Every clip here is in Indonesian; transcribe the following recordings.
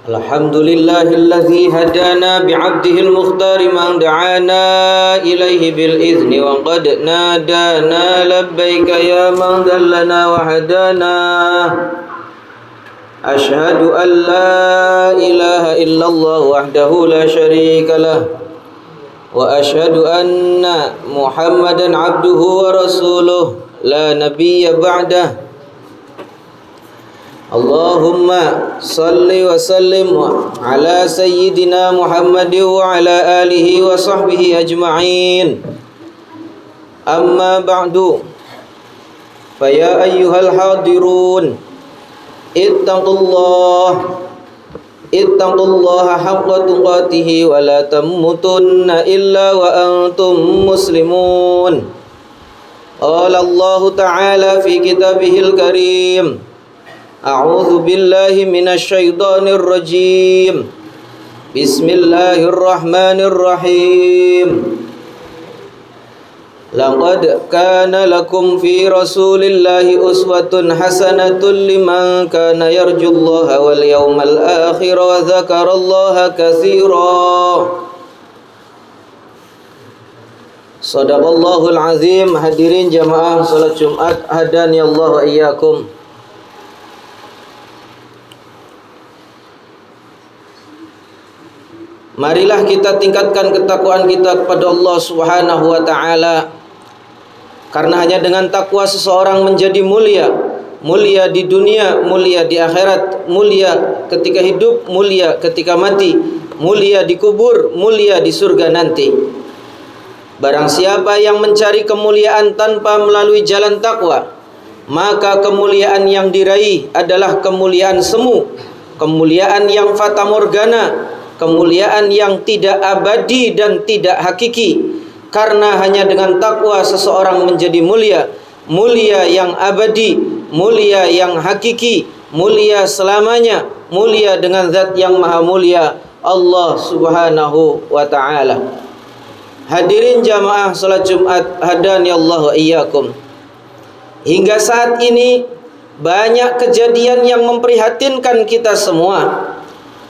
Alhamdulillahilladzi hadana bi'abdihil mukhtar man da'ana ilaihi bil izni wa qad nadana labbaika ya man dallana wa hadana. Ashhadu an la ilaha illallah wahdahu la syarika lah wa ashhadu anna Muhammadan abduhu wa rasuluh la nabiyya ba'dah. Allahumma salli wa sallim ala sayyidina Muhammad wa ala alihi wa sahbihi ajma'in. Amma ba'du. Fa ya ayyuhal hadirun, ittaqullaha haqqa tuqatih wa la tamutunna illa wa antum muslimun. Qala Allah ta'ala fi kitabihil karim, A'udzu billahi minasy syaithanir rajim. Bismillahirrahmanirrahim. Laqad kana lakum fi Rasulillahi uswatun hasanatun liman kana yarjullaha wal yawmal akhir wa dzakarallaha katsira. Shadaqallahul azim. Hadirin jamaah salat Jumat, hadani Allah wa iyyakum. Marilah kita tingkatkan ketakwaan kita kepada Allah Subhanahu wa ta'ala. Karena hanya dengan takwa seseorang menjadi mulia. Mulia di dunia, mulia di akhirat, mulia ketika hidup, mulia ketika mati, mulia di kubur, mulia di surga nanti. Barang siapa yang mencari kemuliaan tanpa melalui jalan takwa, maka kemuliaan yang diraih adalah kemuliaan semu, kemuliaan yang fata morgana, kemuliaan yang tidak abadi dan tidak hakiki. Karena hanya dengan takwa seseorang menjadi mulia, mulia yang abadi, mulia yang hakiki, mulia selamanya, mulia dengan zat yang maha mulia, Allah Subhanahu wa ta'ala. Hadirin jamaah salat Jumat, hadani Allah wa iyyakum. Hingga saat ini banyak kejadian yang memprihatinkan kita semua.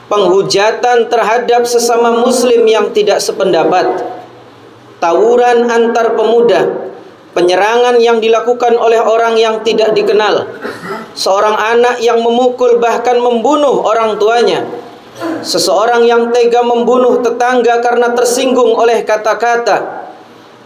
Penghujatan terhadap sesama muslim yang tidak sependapat, tawuran antar pemuda, penyerangan yang dilakukan oleh orang yang tidak dikenal, seorang anak yang memukul bahkan membunuh orang tuanya, seseorang yang tega membunuh tetangga karena tersinggung oleh kata-kata,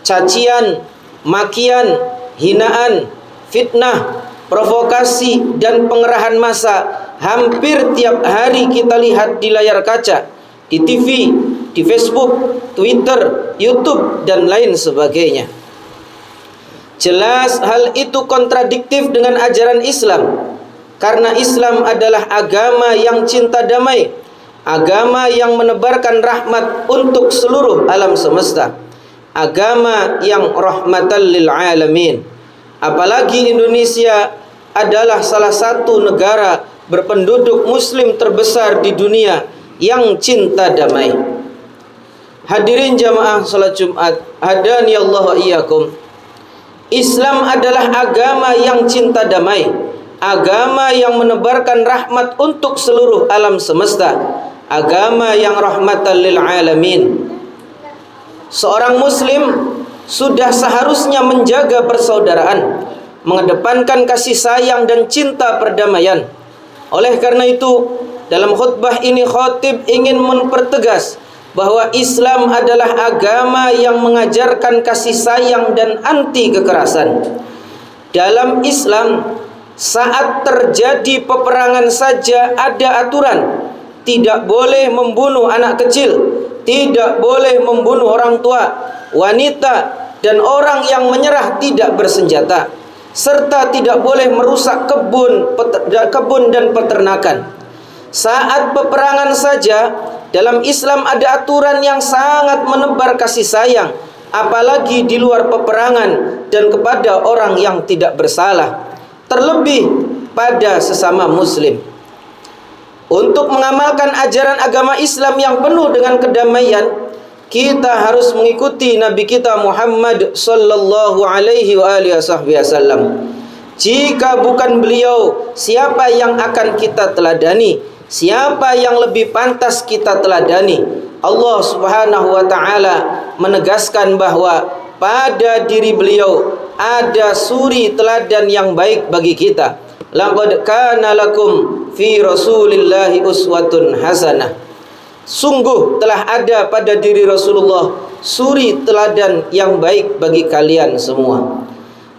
cacian, makian, hinaan, fitnah, provokasi dan pengerahan massa. Hampir tiap hari kita lihat di layar kaca, di TV, di Facebook, Twitter, YouTube, dan lain sebagainya. Jelas hal itu kontradiktif dengan ajaran Islam. Karena Islam adalah agama yang cinta damai, agama yang menebarkan rahmat untuk seluruh alam semesta, agama yang rahmatan lil alamin. Apalagi Indonesia adalah salah satu negara berpenduduk muslim terbesar di dunia yang cinta damai. Hadirin jamaah salat Jumat, hadani Allah wa iyyakum. Islam adalah agama yang cinta damai, agama yang menebarkan rahmat untuk seluruh alam semesta, agama yang rahmatan lil alamin. Seorang muslim sudah seharusnya menjaga persaudaraan, mengedepankan kasih sayang dan cinta perdamaian. Oleh karena itu, dalam khutbah ini khatib ingin mempertegas bahwa Islam adalah agama yang mengajarkan kasih sayang dan anti kekerasan. Dalam Islam, saat terjadi peperangan saja ada aturan. Tidak boleh membunuh anak kecil, tidak boleh membunuh orang tua, wanita, dan orang yang menyerah tidak bersenjata, serta tidak boleh merusak kebun dan peternakan. Saat peperangan saja, dalam Islam ada aturan yang sangat menebar kasih sayang, apalagi di luar peperangan dan kepada orang yang tidak bersalah, terlebih pada sesama muslim. Untuk mengamalkan ajaran agama Islam yang penuh dengan kedamaian, kita harus mengikuti Nabi kita Muhammad sallallahu alaihi wasallam. Jika bukan beliau, siapa yang akan kita teladani? Siapa yang lebih pantas kita teladani? Allah Subhanahu wa taala menegaskan bahwa pada diri beliau ada suri teladan yang baik bagi kita. Laqad kana lakum fi Rasulillahi uswatun hasanah. Sungguh telah ada pada diri Rasulullah suri teladan yang baik bagi kalian semua.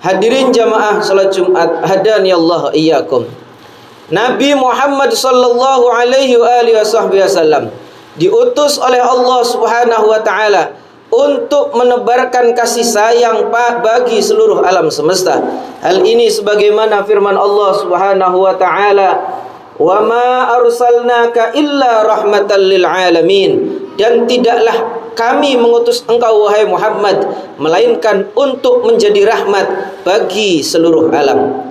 Hadirin jamaah salat Jumat, hadani Allah iyyakum. Nabi Muhammad sallallahu alaihi wasallam diutus oleh Allah Subhanahu wa taala untuk menebarkan kasih sayang bagi seluruh alam semesta. Hal ini sebagaimana firman Allah Subhanahu wa taala, "Wa ma arsalnaka illa rahmatan lil alamin." Dan tidaklah kami mengutus engkau wahai Muhammad melainkan untuk menjadi rahmat bagi seluruh alam.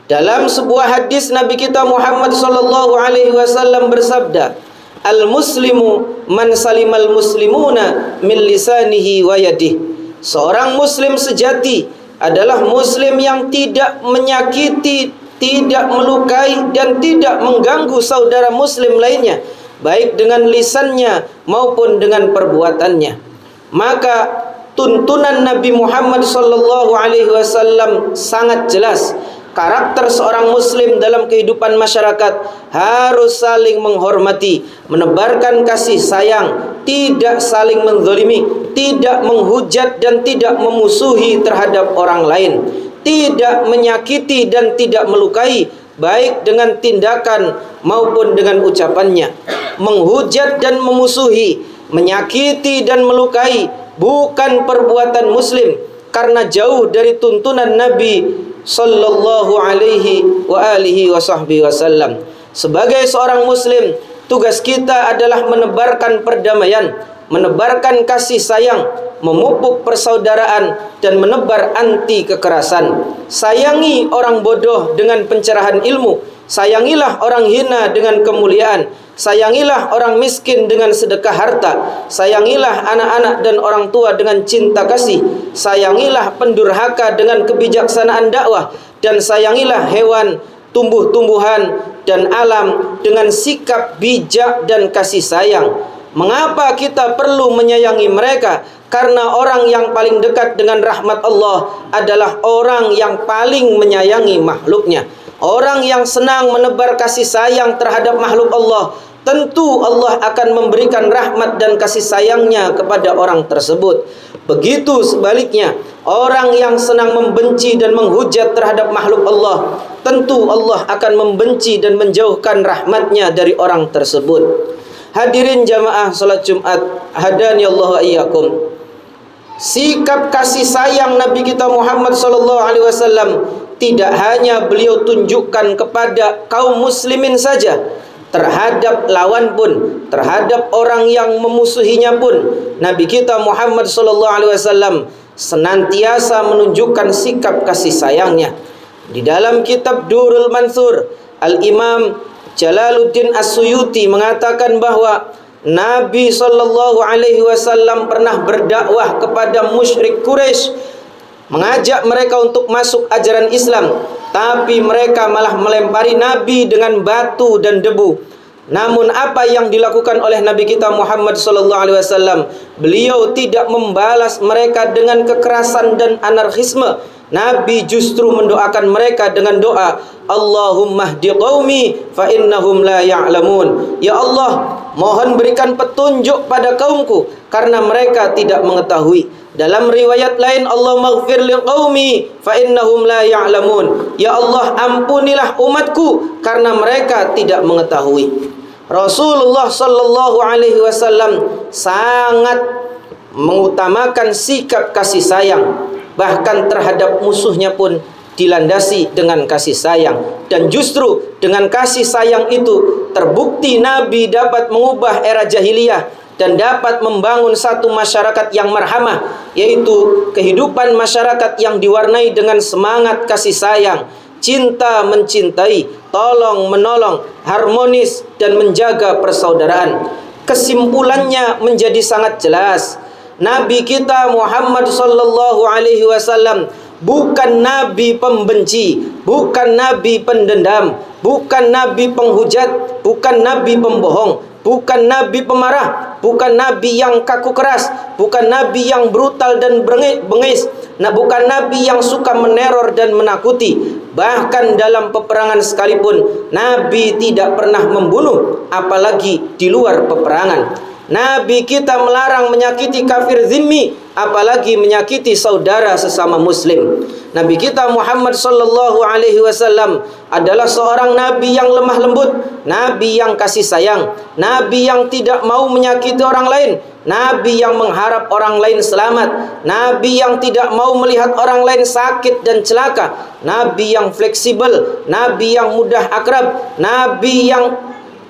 Dalam sebuah hadis Nabi kita Muhammad sallallahu alaihi wasallam bersabda, "Al-muslimu man salimal muslimuna min lisanihi wa yadihi." Seorang muslim sejati adalah muslim yang tidak menyakiti, tidak melukai dan tidak mengganggu saudara muslim lainnya, baik dengan lisannya maupun dengan perbuatannya. Maka tuntunan Nabi Muhammad sallallahu alaihi wasallam sangat jelas. Karakter seorang muslim dalam kehidupan masyarakat harus saling menghormati, menebarkan kasih sayang, tidak saling menzalimi, tidak menghujat dan tidak memusuhi terhadap orang lain, tidak menyakiti dan tidak melukai, baik dengan tindakan maupun dengan ucapannya. Menghujat dan memusuhi, menyakiti dan melukai bukan perbuatan muslim, karena jauh dari tuntunan Nabi sallallahu alaihi wa alihi wa sahbihi wasallam. Sebagai seorang muslim, tugas kita adalah menebarkan perdamaian, menebarkan kasih sayang, memupuk persaudaraan dan menebar anti kekerasan. Sayangi orang bodoh dengan pencerahan ilmu, sayangilah orang hina dengan kemuliaan, sayangilah orang miskin dengan sedekah harta, sayangilah anak-anak dan orang tua dengan cinta kasih, sayangilah pendurhaka dengan kebijaksanaan dakwah, dan sayangilah hewan, tumbuh-tumbuhan dan alam dengan sikap bijak dan kasih sayang. Mengapa kita perlu menyayangi mereka? Karena orang yang paling dekat dengan rahmat Allah adalah orang yang paling menyayangi makhluknya. Orang yang senang menebar kasih sayang terhadap makhluk Allah, tentu Allah akan memberikan rahmat dan kasih sayangnya kepada orang tersebut. Begitu sebaliknya, orang yang senang membenci dan menghujat terhadap makhluk Allah, tentu Allah akan membenci dan menjauhkan rahmatnya dari orang tersebut. Hadirin jamaah salat Jumat, hadani Allah wa iyyakum. Sikap kasih sayang Nabi kita Muhammad sallallahu alaihi wasallam tidak hanya beliau tunjukkan kepada kaum muslimin saja, terhadap lawan pun, terhadap orang yang memusuhinya pun, Nabi kita Muhammad sallallahu alaihi wasallam senantiasa menunjukkan sikap kasih sayangnya. Di dalam kitab Durrul Mansur, Al-Imam Jalaluddin As-Suyuti mengatakan bahwa Nabi sallallahu alaihi wasallam pernah berdakwah kepada musyrik Quraisy, mengajak mereka untuk masuk ajaran Islam, tapi mereka malah melempari Nabi dengan batu dan debu. Namun apa yang dilakukan oleh Nabi kita Muhammad sallallahu alaihi wasallam? Beliau tidak membalas mereka dengan kekerasan dan anarkisme. Nabi justru mendoakan mereka dengan doa, Allahumma hdi qaumi fa innahum la ya'lamun. Ya Allah, mohon berikan petunjuk pada kaumku karena mereka tidak mengetahui. Dalam riwayat lain, Allah maghfir li qaumi fa innahum la ya'lamun. Ya Allah, ampunilah umatku karena mereka tidak mengetahui. Rasulullah sallallahu alaihi wasallam sangat mengutamakan sikap kasih sayang, bahkan terhadap musuhnya pun dilandasi dengan kasih sayang. Dan justru dengan kasih sayang itu terbukti Nabi dapat mengubah era jahiliyah dan dapat membangun satu masyarakat yang marhamah, yaitu kehidupan masyarakat yang diwarnai dengan semangat kasih sayang, cinta mencintai, tolong menolong, harmonis dan menjaga persaudaraan. Kesimpulannya menjadi sangat jelas. Nabi kita Muhammad sallallahu alaihi wasallam bukan nabi pembenci, bukan nabi pendendam, bukan nabi penghujat, bukan nabi pembohong, bukan nabi pemarah, bukan nabi yang kaku keras, bukan nabi yang brutal dan bengis, bukan nabi yang suka meneror dan menakuti. Bahkan dalam peperangan sekalipun nabi tidak pernah membunuh, apalagi di luar peperangan. Nabi kita melarang menyakiti kafir zimmi, apalagi menyakiti saudara sesama muslim. Nabi kita Muhammad sallallahu alaihi wasallam adalah seorang nabi yang lemah lembut, nabi yang kasih sayang, nabi yang tidak mau menyakiti orang lain, nabi yang mengharap orang lain selamat, nabi yang tidak mau melihat orang lain sakit dan celaka, nabi yang fleksibel, nabi yang mudah akrab, nabi yang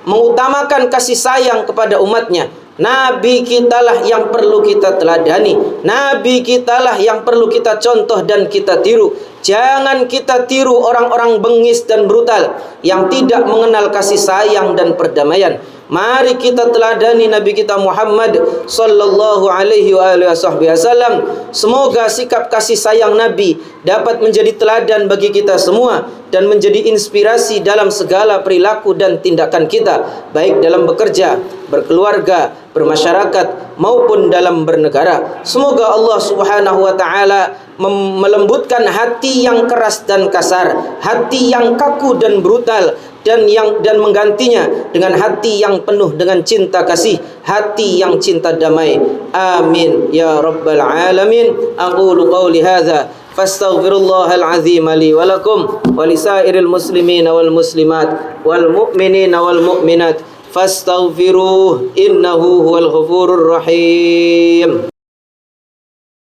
mengutamakan kasih sayang kepada umatnya. Nabi kitalah yang perlu kita teladani, nabi kitalah yang perlu kita contoh dan kita tiru. Jangan kita tiru orang-orang bengis dan brutal yang tidak mengenal kasih sayang dan perdamaian. Mari kita teladani Nabi kita Muhammad sallallahu alaihi wasallam. Semoga sikap kasih sayang Nabi dapat menjadi teladan bagi kita semua dan menjadi inspirasi dalam segala perilaku dan tindakan kita, baik dalam bekerja, berkeluarga, bermasyarakat maupun dalam bernegara. Semoga Allah Subhanahu wa taala melembutkan hati yang keras dan kasar, hati yang kaku dan brutal, dan menggantinya dengan hati yang penuh dengan cinta kasih, hati yang cinta damai. Amin ya rabbal alamin. Aqulu qawli hadza fastaghfirullahal azim li wa lakum wa lisairil muslimina wal muslimat wal mu'minina wal mu'minat fastaghfiruhu innahu huwal ghafurur rahim.